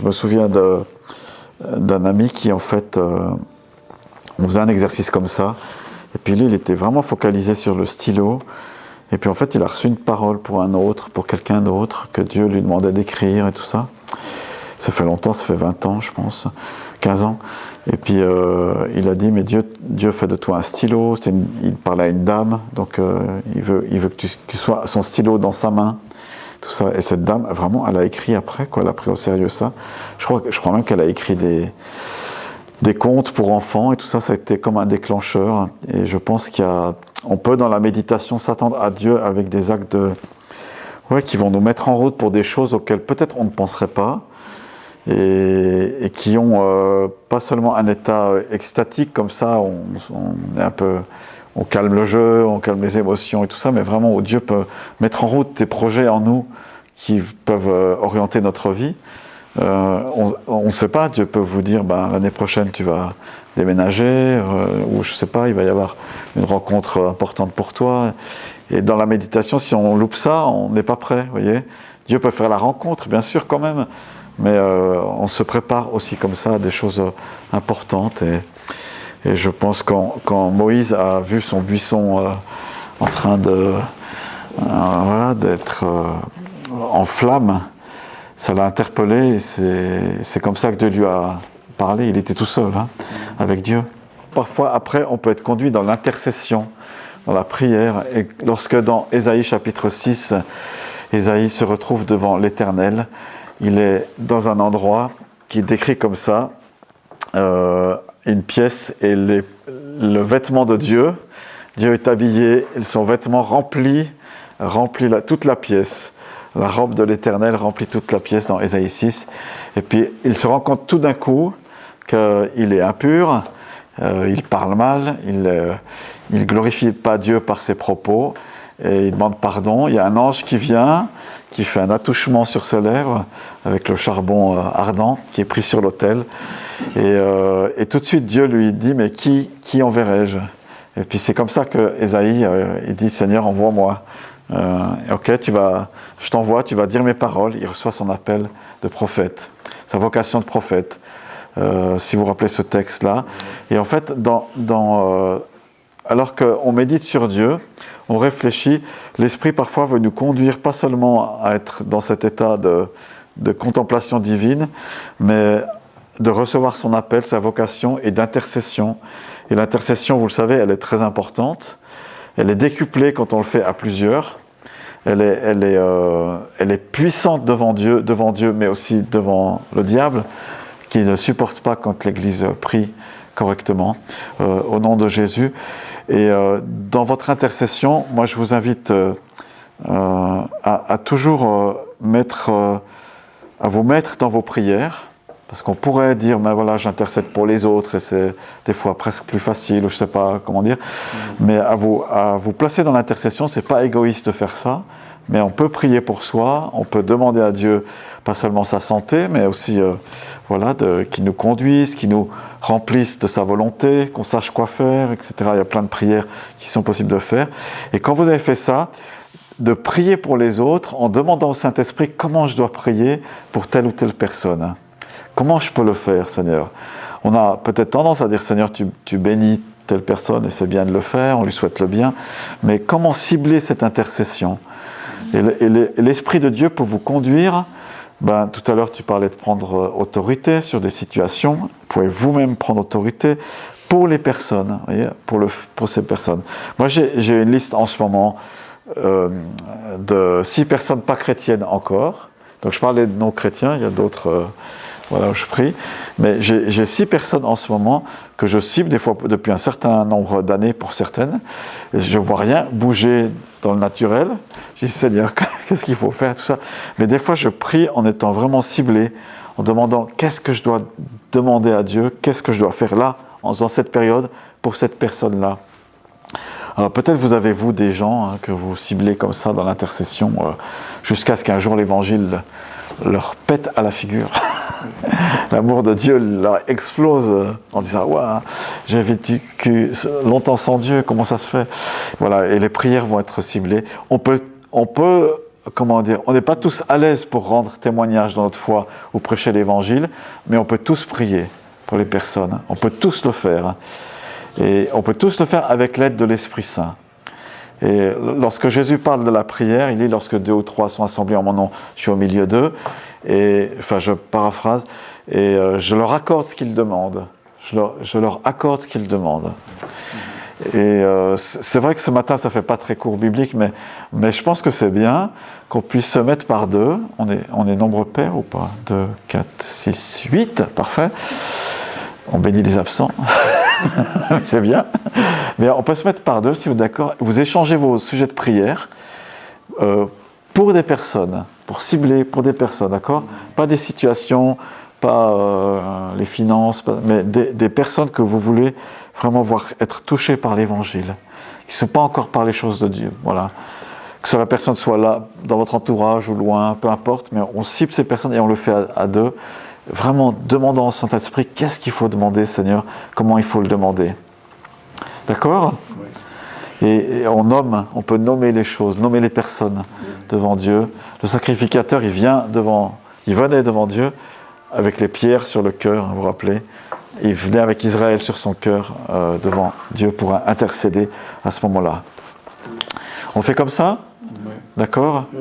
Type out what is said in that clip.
Je me souviens d'un ami qui, en fait, on faisait un exercice comme ça, et puis lui, il était vraiment focalisé sur le stylo, et puis en fait, il a reçu une parole pour un autre, pour quelqu'un d'autre, que Dieu lui demandait d'écrire et tout ça. Ça fait longtemps, ça fait 20 ans, je pense, 15 ans. Et puis, il a dit, mais Dieu fait de toi un stylo. Il parlait à une dame, donc il veut que tu sois son stylo dans sa main. Tout ça. Et cette dame, vraiment, elle a écrit après, quoi, elle a pris au sérieux ça. Je crois même qu'elle a écrit des contes pour enfants et tout ça, ça a été comme un déclencheur. Et je pense on peut dans la méditation s'attendre à Dieu avec des actes qui vont nous mettre en route pour des choses auxquelles peut-être on ne penserait pas et qui ont pas seulement un état extatique comme ça, on est un peu, on calme le jeu, on calme les émotions et tout ça, mais vraiment où Dieu peut mettre en route des projets en nous qui peuvent orienter notre vie. On ne sait pas, Dieu peut vous dire l'année prochaine tu vas déménager ou je ne sais pas, il va y avoir une rencontre importante pour toi. Et dans la méditation, si on loupe ça, on n'est pas prêt, vous voyez. Dieu peut faire la rencontre, bien sûr, quand même, mais on se prépare aussi comme ça à des choses importantes. Et je pense quand Moïse a vu son buisson en train d'être en flammes, ça l'a interpellé, et c'est comme ça que Dieu lui a parlé. Il était tout seul avec Dieu. Parfois, après, on peut être conduit dans l'intercession, dans la prière. Et lorsque dans Ésaïe chapitre 6, Ésaïe se retrouve devant l'Éternel, il est dans un endroit qui est décrit comme ça, une pièce et le vêtement de Dieu. Dieu est habillé, et son vêtement remplit toute la pièce. La robe de l'Éternel remplit toute la pièce dans Ésaïe 6. Et puis, il se rend compte tout d'un coup qu'il est impur, il parle mal, il glorifie pas Dieu par ses propos, et il demande pardon. Il y a un ange qui vient, qui fait un attouchement sur ses lèvres, avec le charbon ardent qui est pris sur l'autel. Et tout de suite, Dieu lui dit, mais qui enverrai-je ? Et puis c'est comme ça que Ésaïe il dit, Seigneur, envoie-moi. Ok, je t'envoie, tu vas dire mes paroles. Il reçoit son appel de prophète, sa vocation de prophète, si vous vous rappelez ce texte-là. Et en fait, alors qu'on médite sur Dieu, on réfléchit, l'Esprit parfois veut nous conduire pas seulement à être dans cet état de contemplation divine, mais de recevoir son appel, sa vocation et d'intercession. Et l'intercession, vous le savez, elle est très importante. Elle est décuplée quand on le fait à plusieurs. Elle est puissante devant Dieu, mais aussi devant le diable, qui ne supporte pas quand l'Église prie correctement, au nom de Jésus. Et dans votre intercession, moi je vous invite à toujours à vous mettre dans vos prières, parce qu'on pourrait dire, mais voilà, j'intercède pour les autres, et c'est des fois presque plus facile, ou je ne sais pas comment dire, mais à vous placer dans l'intercession, c'est pas égoïste de faire ça, mais on peut prier pour soi, on peut demander à Dieu, pas seulement sa santé, mais aussi qu'il nous conduise, qu'il nous remplisse de sa volonté, qu'on sache quoi faire, etc. Il y a plein de prières qui sont possibles de faire. Et quand vous avez fait ça, de prier pour les autres en demandant au Saint-Esprit comment je dois prier pour telle ou telle personne. Comment je peux le faire, Seigneur ? On a peut-être tendance à dire, Seigneur, tu bénis telle personne, et c'est bien de le faire, on lui souhaite le bien, mais comment cibler cette intercession ? Et l'Esprit de Dieu peut vous conduire. Tout à l'heure, tu parlais de prendre autorité sur des situations. Vous pouvez vous-même prendre autorité pour les personnes, voyez, pour ces personnes. Moi, j'ai une liste en ce moment de 6 personnes pas chrétiennes encore. Donc, je parlais de non-chrétiens, il y a d'autres où je prie. Mais j'ai 6 personnes en ce moment que je cible, des fois depuis un certain nombre d'années pour certaines. Et je ne vois rien bouger dans le naturel. Je dis, Seigneur, qu'est-ce qu'il faut faire, tout ça. Mais des fois, je prie en étant vraiment ciblé, en demandant qu'est-ce que je dois demander à Dieu, qu'est-ce que je dois faire là, en faisant cette période, pour cette personne-là. Alors peut-être vous avez, des gens que vous ciblez comme ça dans l'intercession, jusqu'à ce qu'un jour l'Évangile leur pète à la figure. L'amour de Dieu leur explose en disant « Waouh, j'ai vécu longtemps sans Dieu, comment ça se fait ?» Voilà, et les prières vont être ciblées. On peut comment dire, on n'est pas tous à l'aise pour rendre témoignage dans notre foi ou prêcher l'évangile, mais on peut tous prier pour les personnes. On peut tous le faire. Et on peut tous le faire avec l'aide de l'Esprit Saint. Et lorsque Jésus parle de la prière, il dit « Lorsque 2 ou 3 sont assemblés en mon nom, je suis au milieu d'eux. » Et, enfin, je paraphrase. Et je leur accorde ce qu'ils demandent. Je leur accorde ce qu'ils demandent. Et c'est vrai que ce matin, ça ne fait pas très court biblique, mais je pense que c'est bien qu'on puisse se mettre par deux. On est nombreux pairs ou pas? 2, 4, 6, 8, parfait. On bénit les absents. C'est bien. Mais on peut se mettre par deux, si vous êtes d'accord. Vous échangez vos sujets de prière pour des personnes, pour cibler pour des personnes, d'accord? Pas des situations, pas les finances, mais des personnes que vous voulez vraiment voir être touchées par l'Évangile, qui ne sont pas encore par les choses de Dieu. Voilà. Que la personne soit là, dans votre entourage ou loin, peu importe, mais on cible ces personnes et on le fait à deux, vraiment demandant au Saint-Esprit qu'est-ce qu'il faut demander, Seigneur, comment il faut le demander. D'accord ? Oui. Et on peut nommer les choses, nommer les personnes devant Dieu. Le sacrificateur, il venait devant Dieu avec les pierres sur le cœur, vous vous rappelez. Il venait avec Israël sur son cœur devant Dieu pour intercéder à ce moment-là. On fait comme ça ? Oui. D'accord ? Oui.